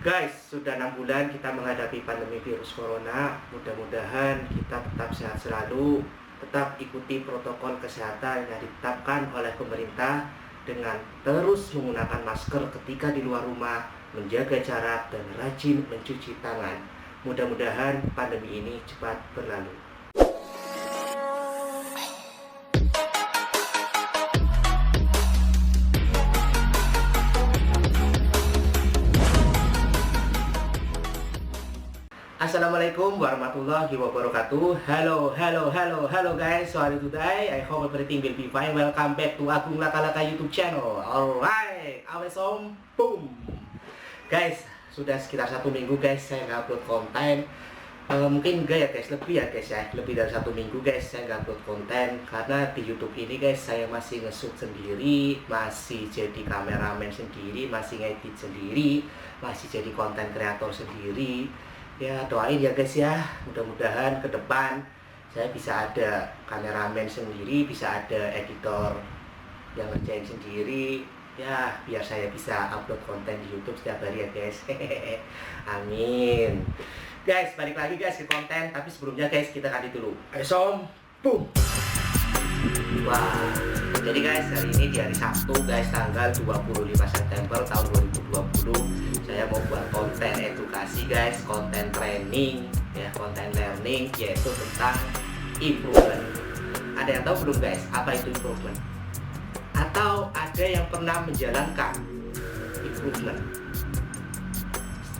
Guys, sudah 6 bulan kita menghadapi pandemi virus corona. Mudah-mudahan kita tetap sehat selalu, tetap ikuti protokol kesehatan yang ditetapkan oleh pemerintah dengan terus menggunakan masker ketika di luar rumah, menjaga jarak, dan rajin mencuci tangan. Mudah-mudahan pandemi ini cepat berlalu. Assalamualaikum warahmatullahi wabarakatuh. Hello guys. So today I hope everything will be fine. Welcome back to Agung Lakalaka YouTube channel. Alright, awesom boom. Guys, sudah sekitar 1 minggu guys saya nggak upload konten. Mungkin enggak ya guys, lebih dari 1 minggu guys saya nggak upload konten karena di YouTube ini guys saya masih nge-shoot sendiri, masih jadi kameramen sendiri, masih ngedit sendiri, masih jadi konten kreator sendiri. Ya doain ya guys ya, mudah-mudahan ke depan saya bisa ada kameramen sendiri, bisa ada editor yang ngerjain sendiri. Ya biar saya bisa upload konten di YouTube setiap hari ya guys. Amin. Guys, balik lagi guys ke konten, tapi sebelumnya guys kita ganti dulu. Ayo boom. Wah, jadi guys hari ini di hari Sabtu guys, tanggal 25 September tahun 2020 saya mau buat konten edukasi guys, konten training ya, konten learning, yaitu tentang improvement. Ada yang tahu belum guys apa itu improvement? Atau ada yang pernah menjalankan improvement?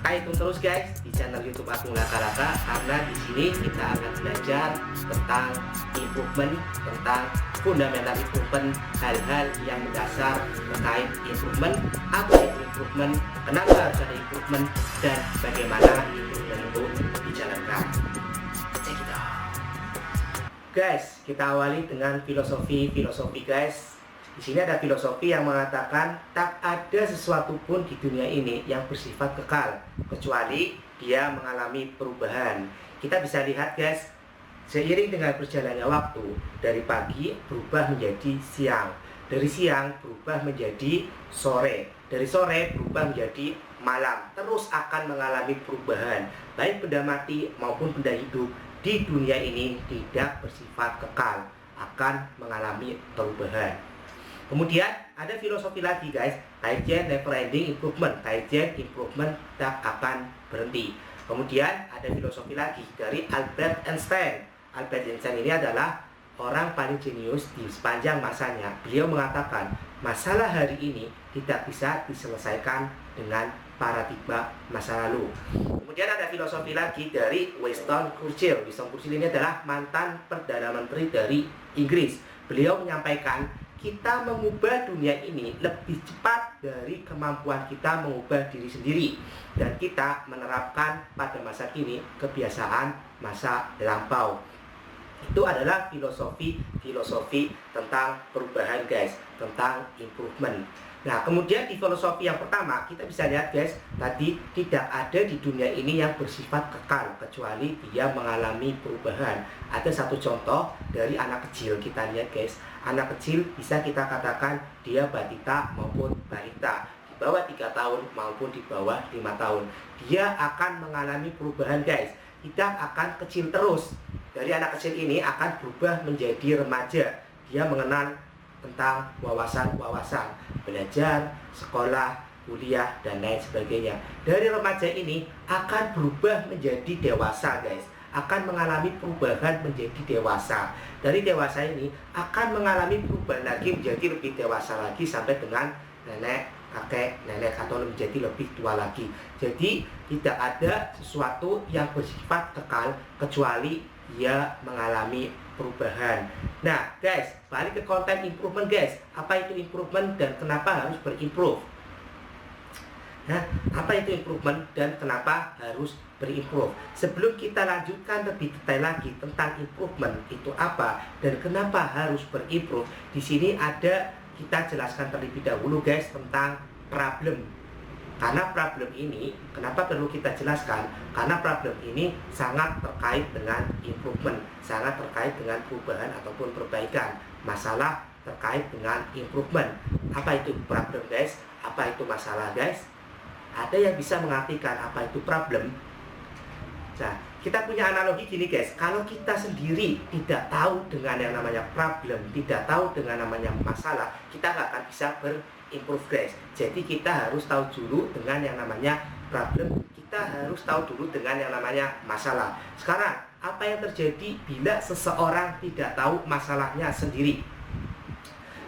Stay tune terus guys di channel YouTube Agung Lakalaka, karena di sini kita akan belajar tentang improvement, tentang fundamental improvement, hal-hal yang mendasar terkait improvement, apa itu improvement, kenapa harus ada improvement, dan bagaimana improvement itu dijalankan. Check it out. Guys, kita awali dengan filosofi guys. Di sini ada filosofi yang mengatakan tak ada sesuatu pun di dunia ini yang bersifat kekal kecuali dia mengalami perubahan. Kita bisa lihat guys, seiring dengan berjalannya waktu, dari pagi berubah menjadi siang, dari siang berubah menjadi sore, dari sore berubah menjadi malam, terus akan mengalami perubahan. Baik benda mati maupun benda hidup di dunia ini tidak bersifat kekal, akan mengalami perubahan. Kemudian ada filosofi lagi guys, Kaizen never ending improvement, Kaizen improvement tak akan berhenti. Kemudian ada filosofi lagi dari Albert Einstein. Albert Einstein ini adalah orang paling jenius di sepanjang masanya. Beliau mengatakan masalah hari ini tidak bisa diselesaikan dengan paradigma masa lalu. Kemudian ada filosofi lagi dari Winston Churchill. Winston Churchill ini adalah mantan Perdana Menteri dari Inggris. Beliau menyampaikan kita mengubah dunia ini lebih cepat dari kemampuan kita mengubah diri sendiri, dan kita menerapkan pada masa kini kebiasaan masa lampau. Itu adalah filosofi tentang perubahan guys, tentang improvement. Nah kemudian di filosofi yang pertama kita bisa lihat guys, tadi tidak ada di dunia ini yang bersifat kekal kecuali dia mengalami perubahan. Ada satu contoh dari anak kecil, kita lihat guys. Anak kecil bisa kita katakan dia batita maupun balita, di bawah 3 tahun maupun di bawah 5 tahun. Dia akan mengalami perubahan guys, tidak akan kecil terus. Dari anak kecil ini akan berubah menjadi remaja. Dia mengenal tentang wawasan-wawasan, belajar, sekolah, kuliah, dan lain sebagainya. Dari remaja ini akan berubah menjadi dewasa guys, akan mengalami perubahan menjadi dewasa. Dari dewasa ini akan mengalami perubahan lagi menjadi lebih dewasa lagi sampai dengan nenek, kakek, nenek, atau menjadi lebih tua lagi. Jadi tidak ada sesuatu yang bersifat kekal kecuali dia mengalami perubahan. Nah guys, balik ke konten improvement guys. Apa itu improvement dan kenapa harus berimprove? Nah, apa itu improvement dan kenapa harus berimprove? Sebelum kita lanjutkan lebih detail lagi tentang improvement itu apa dan kenapa harus berimprove, di sini ada kita jelaskan terlebih dahulu guys tentang problem. Karena problem ini, kenapa perlu kita jelaskan? Karena problem ini sangat terkait dengan improvement, sangat terkait dengan perubahan ataupun perbaikan. Masalah terkait dengan improvement. Apa itu problem guys? Apa itu masalah guys? Ada yang bisa mengartikan apa itu problem. Nah, kita punya analogi gini guys, kalau kita sendiri tidak tahu dengan yang namanya problem, tidak tahu dengan namanya masalah, kita nggak akan bisa berimprove guys. Jadi kita harus tahu dulu dengan yang namanya problem, kita harus tahu dulu dengan yang namanya masalah. Sekarang, apa yang terjadi bila seseorang tidak tahu masalahnya sendiri?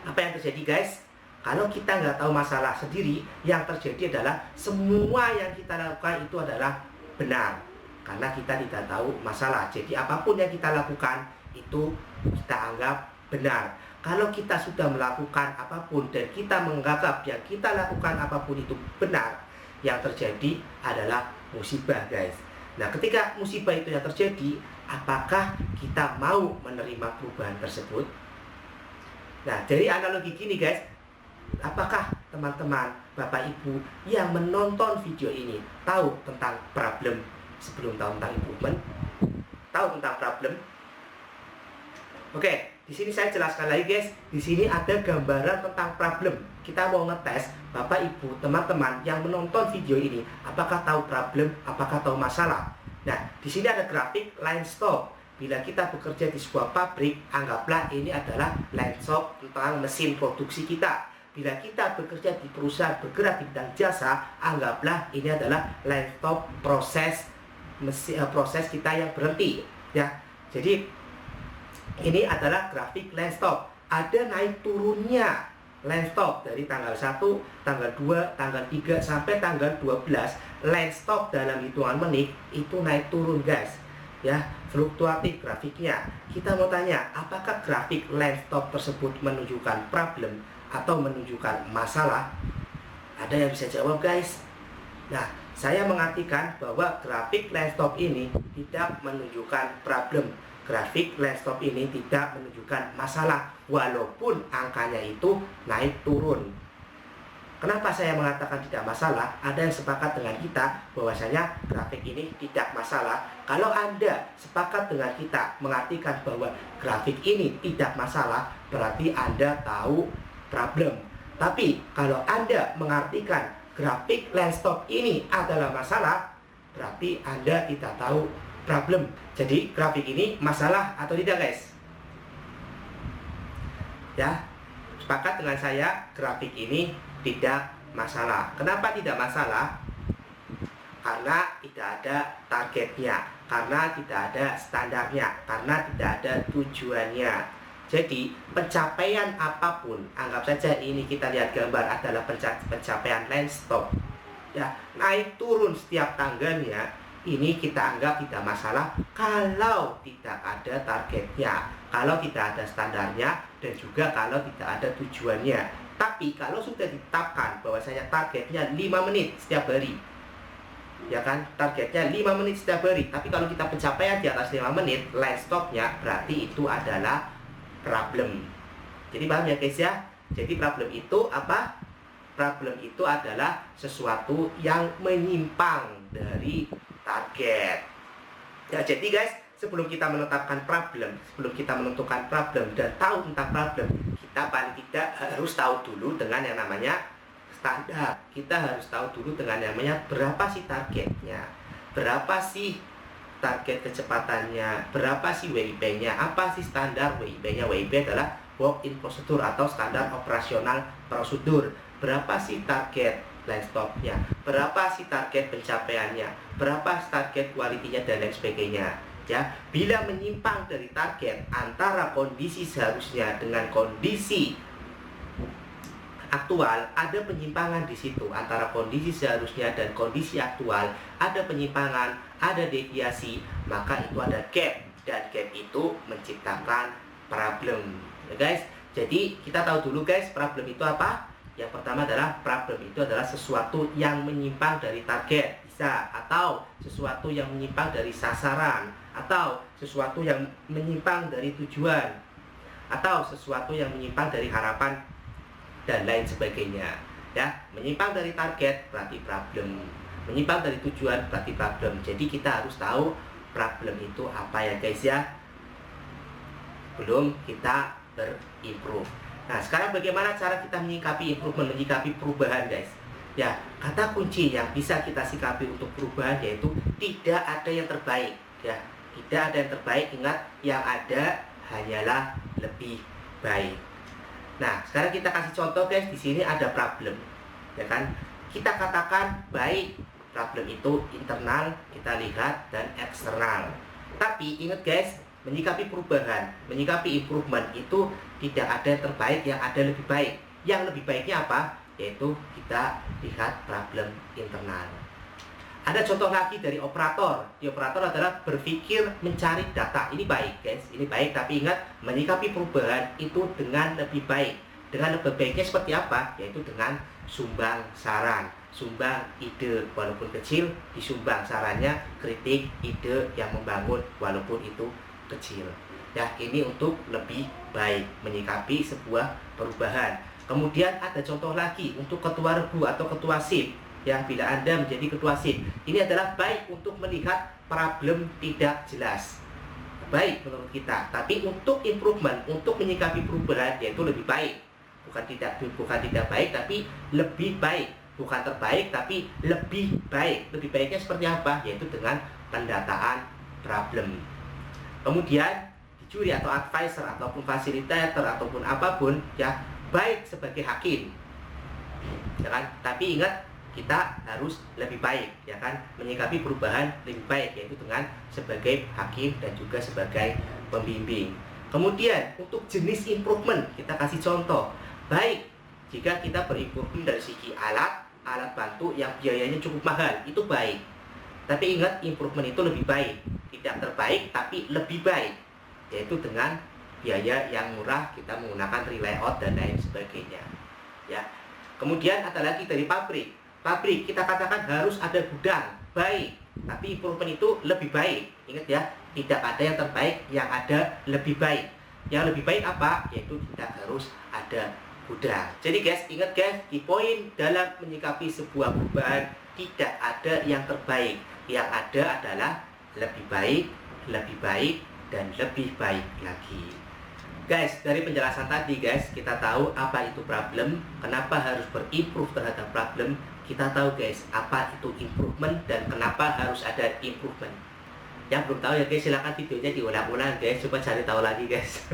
Apa yang terjadi guys? Kalau kita nggak tahu masalah sendiri, yang terjadi adalah semua yang kita lakukan itu adalah benar, karena kita tidak tahu masalah. Jadi apapun yang kita lakukan itu kita anggap benar. Kalau kita sudah melakukan apapun dan kita menganggap yang kita lakukan apapun itu benar, yang terjadi adalah musibah guys. Nah, ketika musibah itu yang terjadi, apakah kita mau menerima perubahan tersebut? Nah, dari analogi gini guys, apakah teman-teman, Bapak Ibu yang menonton video ini tahu tentang problem sebelum tahu tentang improvement? Tahu tentang problem? Oke, di sini saya jelaskan lagi guys. Di sini ada gambaran tentang problem. Kita mau ngetes Bapak Ibu, teman-teman yang menonton video ini, apakah tahu problem, apakah tahu masalah. Nah, di sini ada grafik line stop. Bila kita bekerja di sebuah pabrik, anggaplah ini adalah line stop tentang mesin produksi kita. Bila kita bekerja di perusahaan bergerak di bidang jasa, anggaplah ini adalah line stop proses kita yang berhenti ya. Jadi ini adalah grafik line stop. Ada naik turunnya line stop dari tanggal 1, tanggal 2, tanggal 3 sampai tanggal 12. Line stop dalam hitungan menit itu naik turun guys. Ya, fluktuatif grafiknya. Kita mau tanya, apakah grafik line stop tersebut menunjukkan problem atau menunjukkan masalah? Ada yang bisa jawab guys? Nah, saya mengartikan bahwa grafik line stop ini tidak menunjukkan problem. Grafik line stop ini tidak menunjukkan masalah, walaupun angkanya itu naik turun. Kenapa saya mengatakan tidak masalah? Ada yang sepakat dengan kita bahwasanya grafik ini tidak masalah. Kalau Anda sepakat dengan kita mengartikan bahwa grafik ini tidak masalah, berarti Anda tahu problem. Tapi kalau Anda mengartikan grafik line stop ini adalah masalah, berarti Anda tidak tahu problem. Jadi grafik ini masalah atau tidak guys? Ya, sepakat dengan saya, grafik ini tidak masalah. Kenapa tidak masalah? Karena tidak ada targetnya, karena tidak ada standarnya, karena tidak ada tujuannya. Jadi pencapaian apapun, anggap saja ini kita lihat gambar adalah pencapaian line stop ya, naik turun setiap tanggalnya, ini kita anggap tidak masalah kalau tidak ada targetnya, kalau tidak ada standarnya, dan juga kalau tidak ada tujuannya. Tapi kalau sudah ditetapkan bahwasanya targetnya 5 menit setiap hari, ya kan, targetnya 5 menit setiap hari, tapi kalau kita pencapaian di atas 5 menit, line stopnya berarti itu adalah problem. Jadi paham ya guys ya? Jadi problem itu apa? Problem itu adalah sesuatu yang menyimpang dari target. Ya, jadi guys, sebelum kita menetapkan problem, sebelum kita menentukan problem dan tahu tentang problem, kita paling tidak harus tahu dulu dengan yang namanya standar. Kita harus tahu dulu dengan yang namanya berapa sih targetnya, berapa sih target kecepatannya, berapa sih WIP-nya, apa sih standar WIP-nya. WIP adalah work in procedure atau standar operasional prosedur. Berapa sih target line stop-nya, berapa sih target pencapaiannya, berapa target kualitinya, dan lain sebagainya. Ya, bila menyimpang dari target antara kondisi seharusnya dengan kondisi aktual, ada penyimpangan di situ. Antara kondisi seharusnya dan kondisi aktual ada penyimpangan, ada deviasi, maka itu ada gap, dan gap itu menciptakan problem. Ya guys, jadi kita tahu dulu guys, problem itu apa? Yang pertama adalah problem itu adalah sesuatu yang menyimpang dari target, bisa, atau sesuatu yang menyimpang dari sasaran, atau sesuatu yang menyimpang dari tujuan, atau sesuatu yang menyimpang dari harapan, dan lain sebagainya. Ya, menyimpang dari target berarti problem, menyimpang dari tujuan berarti problem. Jadi kita harus tahu problem itu apa ya guys ya, belum kita berimprove. Nah, sekarang bagaimana cara kita menyikapi improvement, menyikapi perubahan guys? Ya, kata kunci yang bisa kita sikapi untuk perubahan yaitu tidak ada yang terbaik. Ya, tidak ada yang terbaik. Ingat, yang ada hanyalah lebih baik. Nah, sekarang kita kasih contoh guys. Di sini ada problem, ya kan? Kita katakan baik. Problem itu internal, kita lihat, dan eksternal. Tapi ingat guys, menyikapi perubahan, menyikapi improvement itu tidak ada yang terbaik, yang ada lebih baik. Yang lebih baiknya apa? Yaitu kita lihat problem internal. Ada contoh lagi dari operator. Di operator adalah berpikir mencari data. Ini baik guys, ini baik. Tapi ingat, menyikapi perubahan itu dengan lebih baik. Dengan lebih baiknya seperti apa? Yaitu dengan sumbang saran, sumbang ide, walaupun kecil, disumbang sarannya, kritik, ide yang membangun walaupun itu kecil. Ya, ini untuk lebih baik menyikapi sebuah perubahan. Kemudian ada contoh lagi untuk ketua regu atau ketua SIP. Ya, bila Anda menjadi ketua SIP, ini adalah baik untuk melihat problem tidak jelas. Baik menurut kita, tapi untuk improvement, untuk menyikapi perubahan, yaitu lebih baik. Bukan tidak baik, tapi lebih baik. Bukan terbaik, tapi lebih baik. Lebih baiknya seperti apa? Yaitu dengan pendataan problem. Kemudian, juri atau advisor ataupun fasilitator ataupun apapun, ya, baik sebagai hakim, ya kan? Tapi ingat, kita harus lebih baik, ya kan? Menyikapi perubahan lebih baik, yaitu dengan sebagai hakim dan juga sebagai pembimbing. Kemudian untuk jenis improvement, kita kasih contoh. Baik jika kita berimprovement dari segi alat bantu yang biayanya cukup mahal, itu baik. Tapi ingat, improvement itu lebih baik, tidak terbaik tapi lebih baik, yaitu dengan biaya yang murah, kita menggunakan re-layout dan lain sebagainya, ya. Kemudian ada lagi dari pabrik. Pabrik kita katakan harus ada gudang, baik, tapi improvement itu lebih baik. Ingat ya, tidak ada yang terbaik, yang ada lebih baik. Yang lebih baik apa? Yaitu tidak harus ada gudang. Jadi guys, ingat guys, di poin dalam menyikapi sebuah perubahan tidak ada yang terbaik. Yang ada adalah lebih baik, dan lebih baik lagi. Guys, dari penjelasan tadi guys, kita tahu apa itu problem, kenapa harus berimprove terhadap problem. Kita tahu guys, apa itu improvement dan kenapa harus ada improvement. Yang belum tahu ya guys, silahkan videonya diulang-ulang guys, coba cari tahu lagi guys.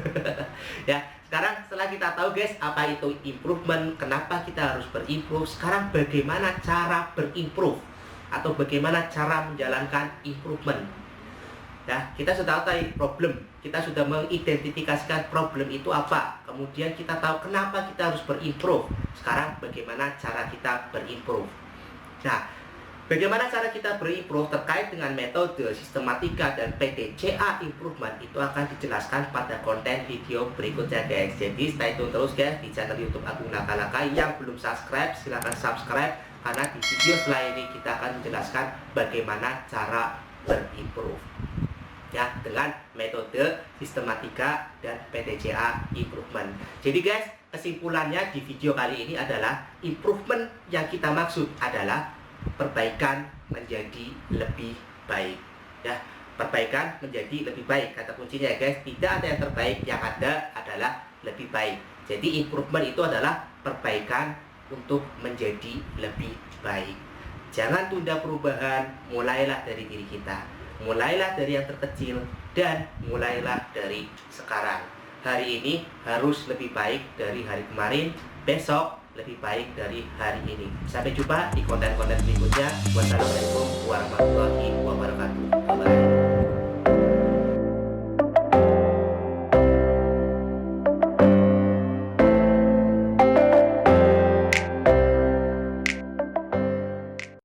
Ya, sekarang setelah kita tahu guys apa itu improvement, kenapa kita harus berimprove, sekarang bagaimana cara berimprove atau bagaimana cara menjalankan improvement. Ya, kita sudah tahu problem, kita sudah mengidentifikasikan problem itu apa. Kemudian kita tahu kenapa kita harus berimprove. Sekarang bagaimana cara kita berimprove. Nah, bagaimana cara kita berimprove terkait dengan metode, sistematika, dan PDCA improvement itu akan dijelaskan pada konten video berikutnya guys. Jadi stay tune terus guys di channel YouTube Agung Lakalaka. Yang belum subscribe silahkan subscribe, karena di video setelah ini kita akan menjelaskan bagaimana cara berimprove, ya, dengan metode, sistematika, dan PDCA improvement. Jadi guys, kesimpulannya di video kali ini adalah improvement yang kita maksud adalah perbaikan menjadi lebih baik, ya, perbaikan menjadi lebih baik. Kata kuncinya ya guys, tidak ada yang terbaik, yang ada adalah lebih baik. Jadi improvement itu adalah perbaikan untuk menjadi lebih baik. Jangan tunda perubahan, mulailah dari diri kita. Mulailah dari yang terkecil dan mulailah dari sekarang. Hari ini harus lebih baik dari hari kemarin, besok lebih baik dari hari ini. Sampai jumpa di konten-konten berikutnya. Wassalamualaikum warahmatullahi wabarakatuh.